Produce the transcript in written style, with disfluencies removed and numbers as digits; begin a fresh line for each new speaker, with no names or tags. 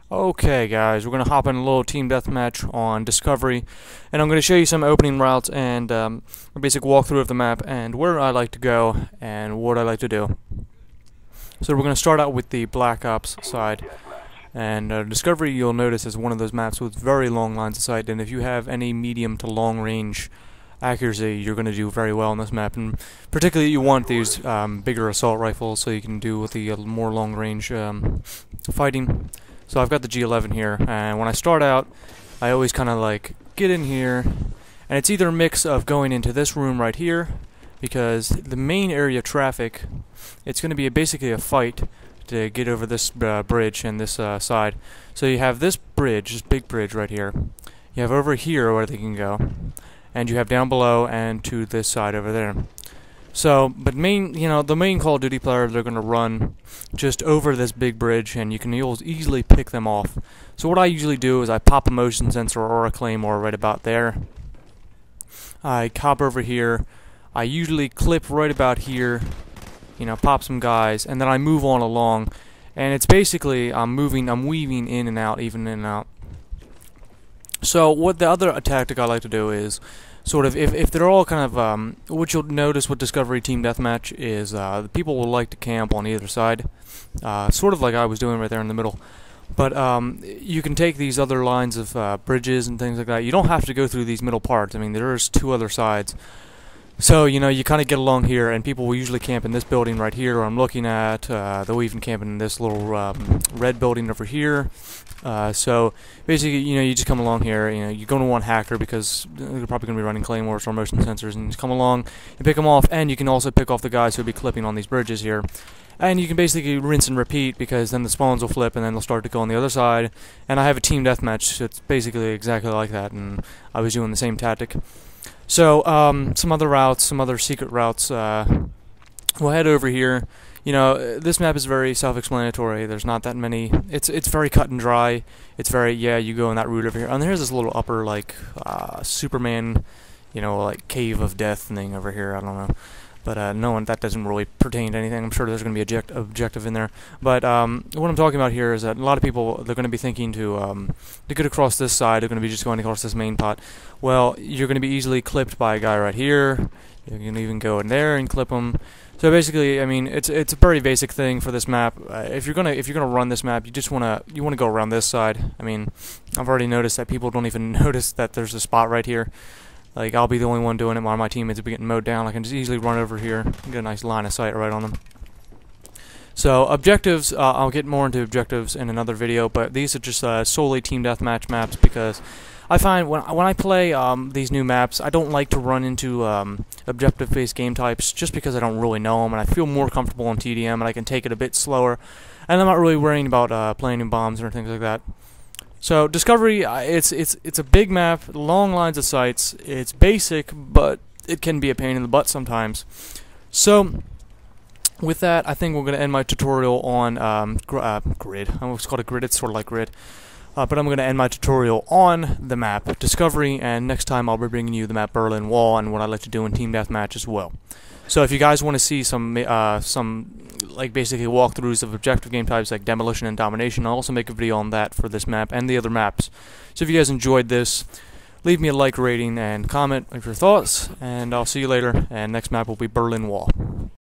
Okay guys, we're going to hop in a little team deathmatch on Discovery, and I'm going to show you some opening routes and a basic walkthrough of the map and where I like to go and what I like to do. So we're going to start out with the Black Ops side, and Discovery you'll notice is one of those maps with very long lines of sight, and if you have any medium to long range accuracy, you're going to do very well on this map, and particularly you want these bigger assault rifles so you can do with the more long range fighting. So I've got the G11 here, and when I start out, I always kind of like get in here, and it's either a mix of going into this room right here, because the main area of traffic, it's going to be basically a fight to get over this bridge and this side. So you have this bridge, this big bridge right here. You have over here where they can go, and you have down below and to this side over there. So, but the main Call of Duty players, they're going to run just over this big bridge, and you can easily pick them off. So what I usually do is I pop a motion sensor or a claymore right about there. I hop over here. I usually clip right about here, pop some guys, and then I move on along. And it's basically I'm weaving in and out, even in and out. So what the other tactic I like to do is sort of, if they're all kind of, what you'll notice with Discovery Team Deathmatch is the people will like to camp on either side, sort of like I was doing right there in the middle. But you can take these other lines of bridges and things like that. You don't have to go through these middle parts. I mean, there's two other sides. So, you kind of get along here, and people will usually camp in this building right here, I'm looking at. They'll even camp in this little red building over here. So, basically, you just come along here, you're going to want Hacker, because they're probably going to be running claymores or motion sensors, and just come along and pick them off, and you can also pick off the guys who'll be clipping on these bridges here. And you can basically rinse and repeat, because then the spawns will flip, and then they'll start to go on the other side. And I have a team deathmatch that's basically exactly like that, and I was doing the same tactic. So, some other routes, some other secret routes, we'll head over here. This map is very self-explanatory. There's not that many. It's very cut and dry. It's very, you go in that route over here. And there's this little upper, like, Superman, like, cave of death thing over here. I don't know. But, no, that doesn't really pertain to anything. I'm sure there's going to be objective in there. But, what I'm talking about here is that a lot of people, they're going to be thinking to get across this side. They're going to be just going across this main pot. Well, you're going to be easily clipped by a guy right here. You can even go in there and clip him. So basically, I mean, it's a very basic thing for this map. If you're gonna run this map, you wanna go around this side. I mean, I've already noticed that people don't even notice that there's a spot right here. Like, I'll be the only one doing it while my teammates will be getting mowed down. I can just easily run over here and get a nice line of sight right on them. So objectives, I'll get more into objectives in another video, but these are just solely team deathmatch maps, because I find when I play these new maps, I don't like to run into objective-based game types just because I don't really know them, and I feel more comfortable on TDM, and I can take it a bit slower, and I'm not really worrying about planting bombs or things like that. So Discovery, it's a big map, long lines of sights. It's basic, but it can be a pain in the butt sometimes. So with that, I think we're going to end my tutorial on Grid. I almost called it Grid. It's sort of like Grid. But I'm going to end my tutorial on the map Discovery, and next time I'll be bringing you the map Berlin Wall and what I like to do in team deathmatch as well. So if you guys want to see some like basically walkthroughs of objective game types like Demolition and Domination, I'll also make a video on that for this map and the other maps. So if you guys enjoyed this, leave me a like rating and comment with your thoughts, and I'll see you later, and next map will be Berlin Wall.